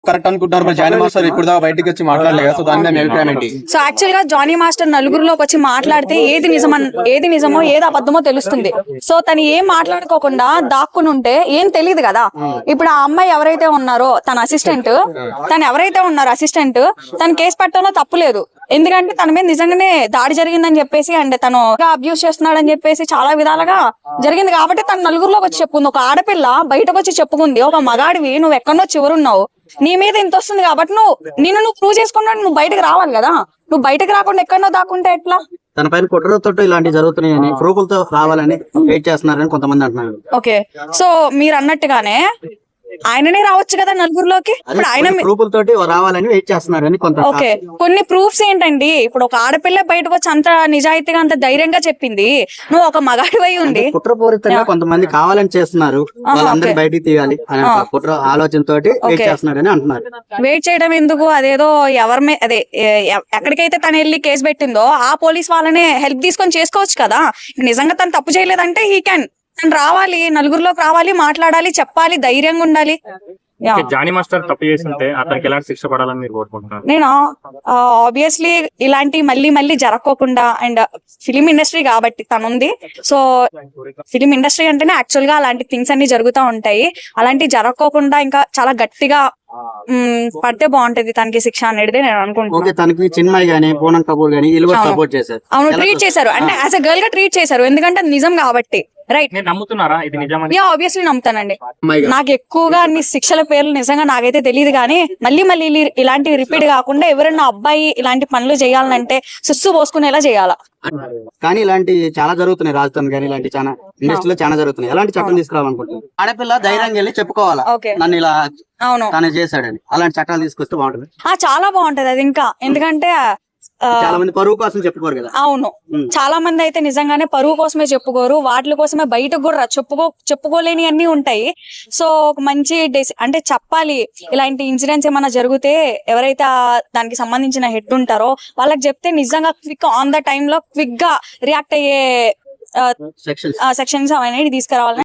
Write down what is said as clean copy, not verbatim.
Correct అనుకుంటారు. మరి Johnny master ఇప్పుడు దాకా బయటికి వచ్చి మాట్లాడలేదు కదా, సో దాని మీద మీ అభిప్రాయం ఏంటి? సో యాక్చువల్ గా జానీ మాస్టర్ నలుగురిలోకి వచ్చి మాట్లాడితే ఏది నిజమో ఏది అబద్ధమో తెలుస్తుంది. సో తను ఏం మాట్లాడుకోకుండా దాక్కుని ఉంటే ఏం తెలియదు కదా. ఇప్పుడు ఆ అమ్మాయి ఎవరైతే ఉన్నారో తన అసిస్టెంట్, తన కేసు పెట్టడంలో తప్పులేదు. ఎందుకంటే తన మీద నిజంగానే దాడి జరిగిందని చెప్పేసి అండ్ తను అబ్యూస్ చేస్తున్నాడని చెప్పేసి చాలా విధాలుగా జరిగింది కాబట్టి తను నలుగురిలోకి వచ్చి చెప్పుకుంది. ఒక ఆడపిల్ల బయటకు వచ్చి చెప్పుకుంది. ఒక మగాడివి నువ్వు ఎక్కడో చివరున్నావు, నీ మీద ఇంత వస్తుంది కాబట్టి నువ్వు ప్రూవ్ చేసుకున్నాడు, నువ్వు బయటకు రావాలి కదా. నువ్వు బయటకు రాకుండా ఎక్కడో దాక్కుంటే ఎట్లా? తన పైన కుట్రతో ఇలాంటివి జరుగుతున్నాయని ప్రూఫ్లతో రావాలని వెయిట్ చేస్తున్నారని కొంతమంది అంటున్నారు. ఓకే, సో మీరు అన్నట్టుగానే ఆయననే రావచ్చు కదా నలుగురిలోకి. ఇప్పుడు ఆయన ప్రూఫ్లతోటి రావాలని వెయిట్ చేస్తున్నారని కొంత. ఓకే, కొన్ని ప్రూఫ్స్ ఏంటండి? ఇప్పుడు ఒక ఆడపిల్ల బయటకు వచ్చి అంత నిజాయితీగా అంత ధైర్యంగా చెప్పింది, నువ్వు ఒక మగాడివై ఉండి కుట్రపూరితంగా కొంతమంది కావాలని చేస్తున్నారు, వాళ్ళందరూ బయటికి తీయాలి అనే కుట్ర ఆలోచనతో వెయిట్ చేస్తున్నారని అంటున్నారు. వెయిట్ చేయడం ఎందుకు? అదేదో అదే ఎక్కడికైతే తను వెళ్ళి కేసు పెట్టిందో ఆ పోలీస్ వాళ్ళనే హెల్ప్ తీసుకొని చేసుకోవచ్చు కదా. నిజంగా తను తప్పు చేయలేదంటే తను రావాలి, నలుగురిలోకి రావాలి, మాట్లాడాలి, చెప్పాలి, ధైర్యంగా ఉండాలి. జానీ మాస్టర్ తప్పు చేస్తుంటే అతనికి ఎలాంటి శిక్ష పడాలని మీరు కోరుకుంటున్నారు? నేను ఆబ్వియస్లీ ఇలాంటి మళ్ళీ జరగకోకుండా, అండ్ ఫిలిం ఇండస్ట్రీ కాబట్టి తనుంది. సో ఫిలిం ఇండస్ట్రీ అంటేనే యాక్చువల్ గా అలాంటి థింగ్స్ అన్ని జరుగుతూ ఉంటాయి. అలాంటివి జరగకోకుండా ఇంకా చాలా గట్టిగా పడితే బాగుంటది తనకి శిక్ష అనేది నేను అనుకుంటున్నాను. తనకి చిన్మయ్ గానీ పూనం కపూర్ గానీ సపోర్ట్ చేశారు. అవును, ట్రీట్ చేశారు. అంటే యాజ్ ఎ గర్ల్ గా ట్రీట్ చేశారు, ఎందుకంటే నిజం కాబట్టి. రైట్, నమ్ముతున్నారా ఇది నిజమని? ఆబ్వియస్లీ నమ్ముతానండి. నాకు ఎక్కువగా అన్ని శిక్షల పేర్లు నిజంగా నాకైతే తెలియదు, కానీ మళ్ళీ ఇలాంటి రిపీట్ కాకుండా ఎవరైనా అబ్బాయి ఇలాంటి పనులు చేయాలంటే సుస్సు పోసుకునేలా చేయాలా. కానీ ఇలాంటి చాలా జరుగుతున్నాయి, రాజధాని కానీ ఇలాంటి చాలా ఇండస్ట్రీలో చాలా జరుగుతున్నాయి. ఎలాంటి చట్టం తీసుకురావాలనుకుంటున్నాను? ఆడపిల్ల ధైర్యంగా వెళ్ళి చెప్పుకోవాలా, నన్ను ఇలా తను చేశాడని. అలాంటి చట్టాలు తీసుకొస్తే బాగుంటుంది. చాలా బాగుంటది అది. ఇంకా ఎందుకంటే చాలా మంది పరువు కోసం చెప్పుకోరు కదా. అవును, చాలా మంది అయితే నిజంగానే పరువు కోసమే చెప్పుకోరు, వాటి కోసమే బయటకు కూడా చెప్పుకోలేని అన్ని ఉంటాయి. సో ఒక మంచి అంటే చెప్పాలి, ఇలాంటి ఇన్సిడెంట్స్ ఏమైనా జరిగితే ఎవరైతే దానికి సంబంధించిన హెడ్ ఉంటారో వాళ్ళకి చెప్తే నిజంగా క్విక్ ఆన్ ద టైమ్ లో క్విక్ గా రియాక్ట్ అయ్యే సెక్షన్స్ అవన్నీ తీసుకురావాలని